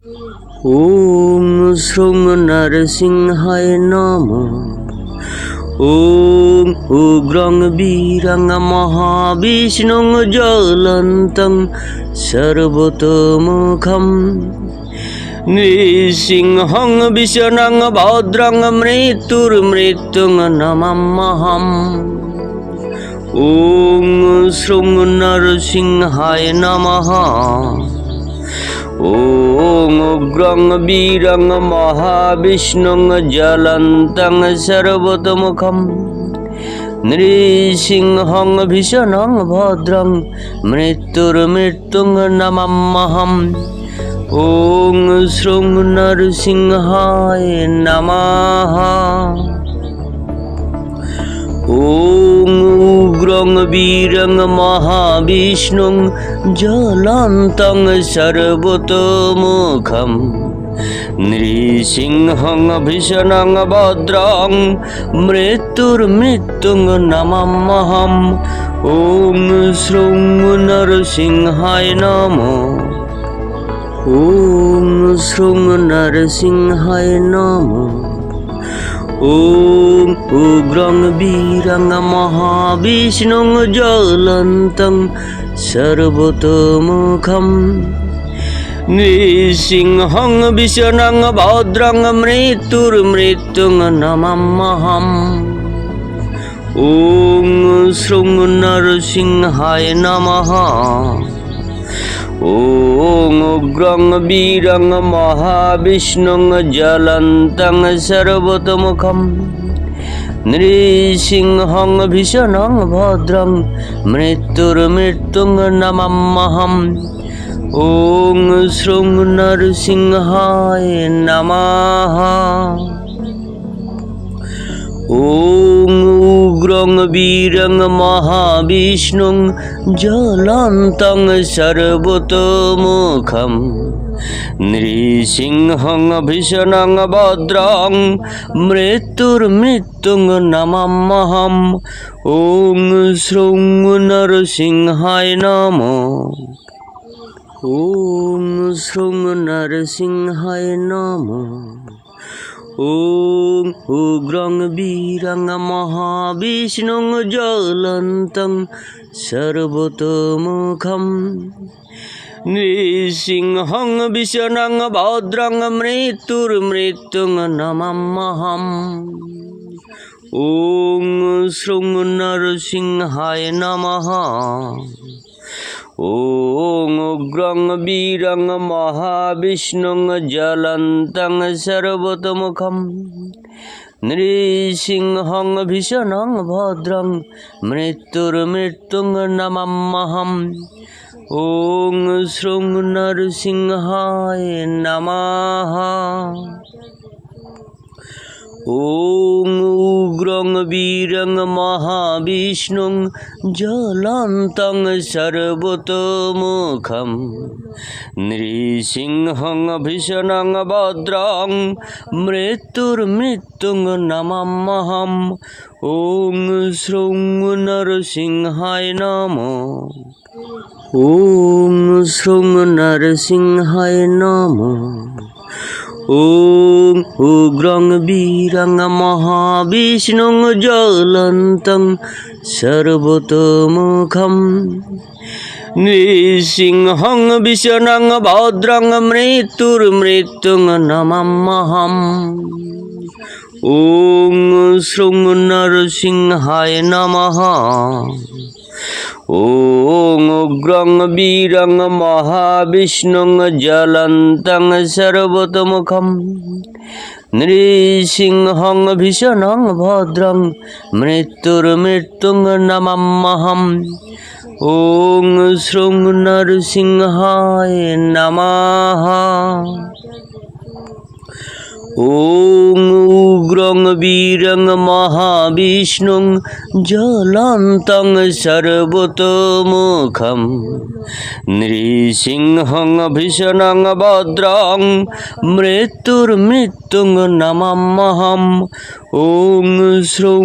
ওম শ্রং নরসিংহায় নমঃ। ওম উগ্রং বীরং মহাবিষ্ণুং জ্বলন্तं সর্বতোমুখম নৃসিংহং বিষ্ণুং ভদ্রং মৃত্যুর্মৃত্যুং নমাম্যহম। ওম শ্রং নরসিংহায় নমঃ। ওম উগ্রং বীরং মহাবিষ্ণুং জ্বলন্तं সর্বতোমুখম নৃসিংহং ভীষণং ভদ্রং মৃত্যুর্মৃত্যুং নমাম্যহম। ওম শ্রং নরসিংহায় নমঃ। ওম উগ্রং বীরং মহাবিষ্ণুং জ্বলন্तं সর্বতোমুখম নৃসিংহং ভীষণং ভদ্রং মৃত্যুর্মৃত্যুং নমাম্যহম। ওম শ্রং নরসিংহায় নমঃ। ওম শ্রং নরসিংহায় নমঃ। ওম উগ্রং বীরং মহাবিষ্ণুং জ্বলন্तं সর্বতোমুখম নৃসিংহং ভীষণং ভদ্রং মৃত্যুর্মৃত্যুং নমাম্যহম। ওম শ্রং নরসিংহায় নমঃ। ওম উগ্রং বীরং মহাবিষ্ণুং জ্বলন্तं সর্বতোমুখম নৃসিংহং ভীষণং ভদ্রং মৃত্যুর্মৃত্যুং নমাম্যহম। ওম শ্রং নরসিংহায় নমঃ। ওম উগ্রং বীরং মহাবিষ্ণুং জ্বলন্तं সর্বতোমুখম নৃসিংহং ভীষণং ভদ্রং মৃত্যুর্মৃত্যুং নমাম্যহম। ওম শ্রং নরসিংহায় নমঃ। ওম শ্রং নরসিংহায় নমঃ। ওম উগ্রং বীরং মহাবিষ্ণুং জ্বলন্तं সর্বতোমুখম নৃসিংহং ভীষণং ভদ্রং মৃত্যুর্মৃত্যুং নমাম্যহম। ওম শ্রং নরসিংহায় নমঃ। ওম উগ্রং বীরং মহাবিষ্ণুং জ্বলন্तं সর্বতোমুখম নৃসিংহং ভীষণং ভদ্রং মৃত্যুর্মৃত্যুং নমাম্যহম। ওম শ্রং নরসিংহায় নমঃ। ওম উগ্রং বীরং মহাবিষ্ণুং জ্বলন্तं সর্বতোমুখম নৃসিংহং ভীষণং ভদ্রং মৃত্যুর্মৃত্যুং নমাম্যহম। ওম শ্রং নরসিংহায় নমঃ। ওম শ্রং নরসিংহায় নমঃ। ওম উগ্রং বীরং মহাবিষ্ণুং জ্বলন্तं সর্বতোমুখম নৃসিংহং ভীষণং ভদ্রং মৃত্যুর্মৃত্যুং নমাম্যহম। ওম শ্রং নরসিংহায় নমঃ। ওম উগ্রং বীরং মহাবিষ্ণুং জ্বলন্तं সর্বতোমুখম নৃসিংহং ভীষণং ভদ্রং মৃত্যুর্মৃত্যুং নমাম্যহম। ওম শ্রং নরসিংহায় নমঃ। ওম উগ্রং বীরং মহাবিষ্ণুং জ্বলন্तं সর্বতোমুখম নৃসিংহং ভীষণং ভদ্রং মৃত্যুর্মৃত্যুং নমাম্যহম। ওম শ্রং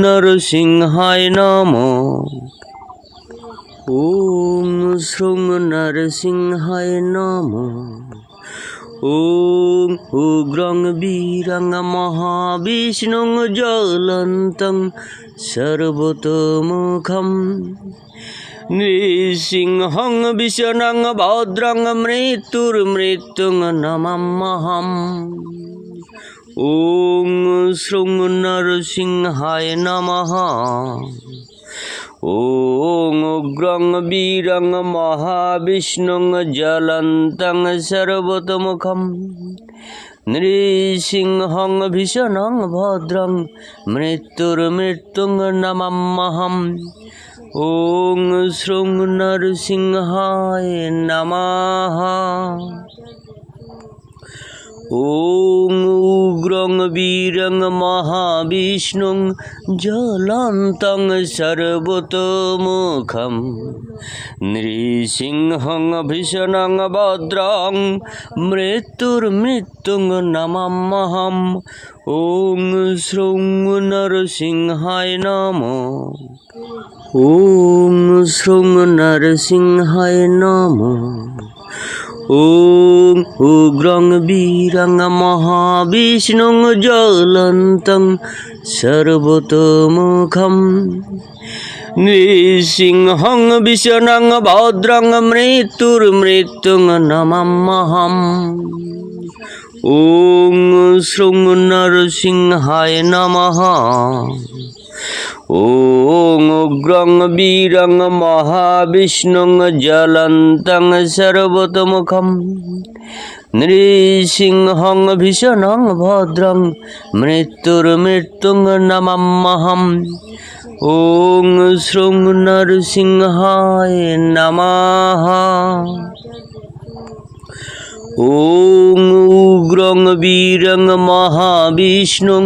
নরসিংহায় নমঃ। ওম শ্রং নরসিংহায় নমঃ। ॐ उग्रं वीरं महाविष्णुं ज्वलन्तं सर्वतोमुखं नृसिंहं विष्णुं भद्रं मृत्युर्मृत्युं नमाम्यहम् ॐ श्रीं नरसिंहाय नमः ॐ उग्रं वीरं महाविष्णुं ज्वलन्तं सर्वतोमुखं नृसिंहं विष्णुं भद्रं मृत्युर्मृत्युं नमाम्यहम् ॐ श्रीं नरसिंहाय नमः ॐ उग्रं वीरं महाविष्णुं ज्वलन्तं सर्वतोमुखं नृसिंहं विष्णुं भद्रं मृत्युर्मृत्युं नमाम्यहम् ॐ श्रीं नरसिंहाय नमः ॐ श्रीं नरसिंहाय नमः ॐ उग्रं वीरं महाविष्णुं ज्वलन्तं सर्वतोमुखं नृसिंहं विष्णुं भद्रं मृत्युर्मृत्युं नमाम्यहम् ॐ श्रीं नरसिंहाय नमः ॐ उग्रं वीरं महाविष्णुं ज्वलन्तं सर्वतोमुखं नृसिंहं विष्णुं भद्रं मृत्युर्मृत्युं नमाम्यहम् ॐ श्रीं नरसिंहाय नमः ॐ उग्रं वीरं महाविष्णुं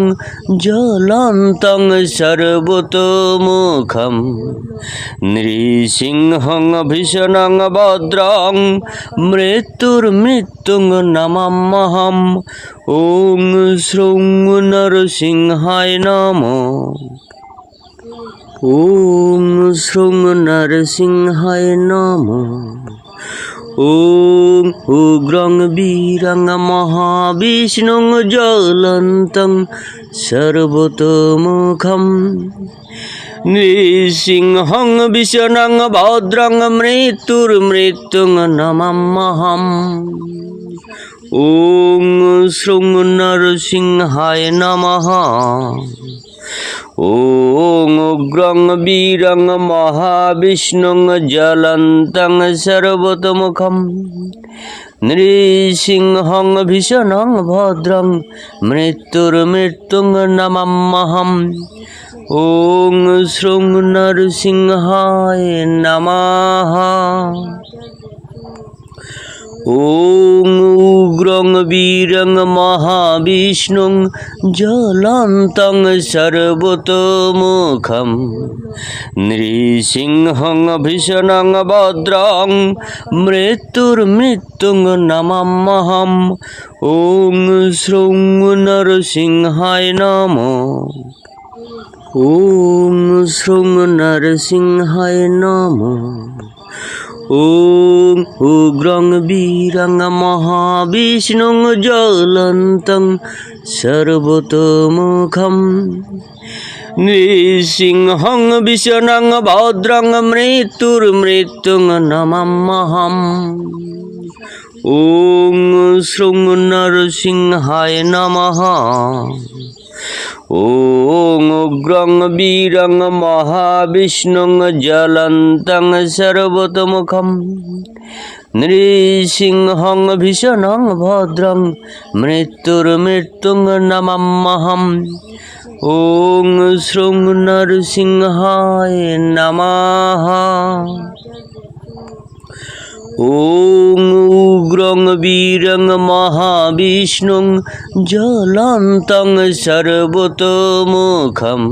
ज्वलन्तं सर्वतोमुखं नृसिंहं विष्णुं भद्रं मृत्युर्मृत्युं नमाम्यहम् ॐ श्रीं नरसिंहाय नमः ॐ श्रीं नरसिंहाय नमः ॐ उग्रं वीरं महाविष्णुं ज्वलन्तं सर्वतोमुखं नृसिंहं विष्णुं भद्रं मृत्युर्मृत्युं नमाम्यहम् ॐ श्रीं नरसिंहाय नमः ॐ उग्रं वीरं महाविष्णुं ज्वलन्तं सर्वतोमुखं नृसिंहं विष्णुं भद्रं मृत्युर्मृत्युं नमाम्यहम् ॐ श्रीं नरसिंहाय नमः ॐ उग्रं वीरं महाविष्णुं ज्वलन्तं सर्वतोमुखं नृसिंहं विष्णुं भद्रं मृत्युर्मृत्युं नमाम्यहम् ॐ श्रीं नरसिंहाय नमः ॐ श्रीं नरसिंहाय नमः ॐ उग्रं वीरं महाविष्णुं ज्वलन्तं सर्वतोमुखं नृसिंहं विष्णुं भद्रं मृत्युर्मृत्युं नमाम्यहम् ॐ श्रीं नरसिंहाय नमः ॐ उग्रं वीरं महाविष्णुं ज्वलन्तं सर्वतोमुखं नृसिंहं विष्णुं भद्रं मृत्युर्मृत्युं नमाम्यहम् ॐ श्रीं नरसिंहाय नमः ॐ उग्रं वीरं महाविष्णुं ज्वलन्तं सर्वतोमुखं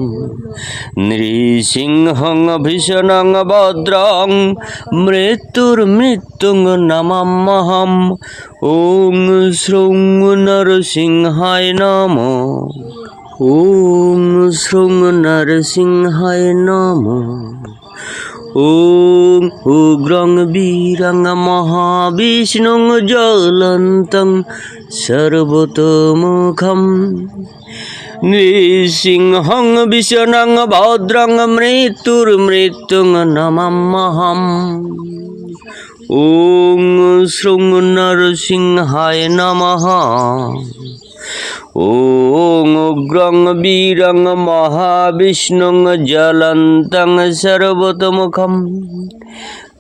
नृसिंहं विष्णुं भद्रं मृत्युर्मृत्युं नमाम्यहम् ॐ श्रीं नरसिंहाय नमः ॐ श्रीं नरसिंहाय नमः ॐ उग्रं वीरं महाविष्णुं ज्वलन्तं सर्वतोमुखं नृसिंहं विष्णुं भद्रं मृत्युर्मृत्युं नमाम्यहम् ॐ श्रृं नरसिंहाय नमः ॐ उग्रं वीरं महाविष्णुं ज्वलन्तं सर्वतोमुखं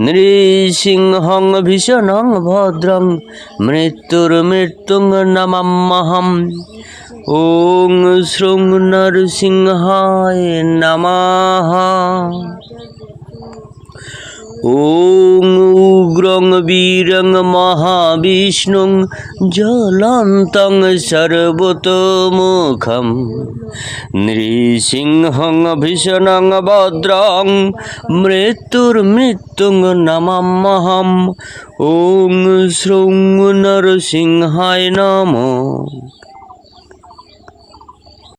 नृसिंहं विष्णुं भद्रं मृत्युर्मृत्युं नमाम्यहम् ॐ श्रृं नरसिंहाय नमः ॐ उग्रं वीरं महाविष्णुं ज्वलन्तं सर्वतोमुखं नृसिंहं विष्णुं भद्रं मृत्युर्मृत्युं नमाम्यहम् ॐ श्रृं नरसिंहाय नमः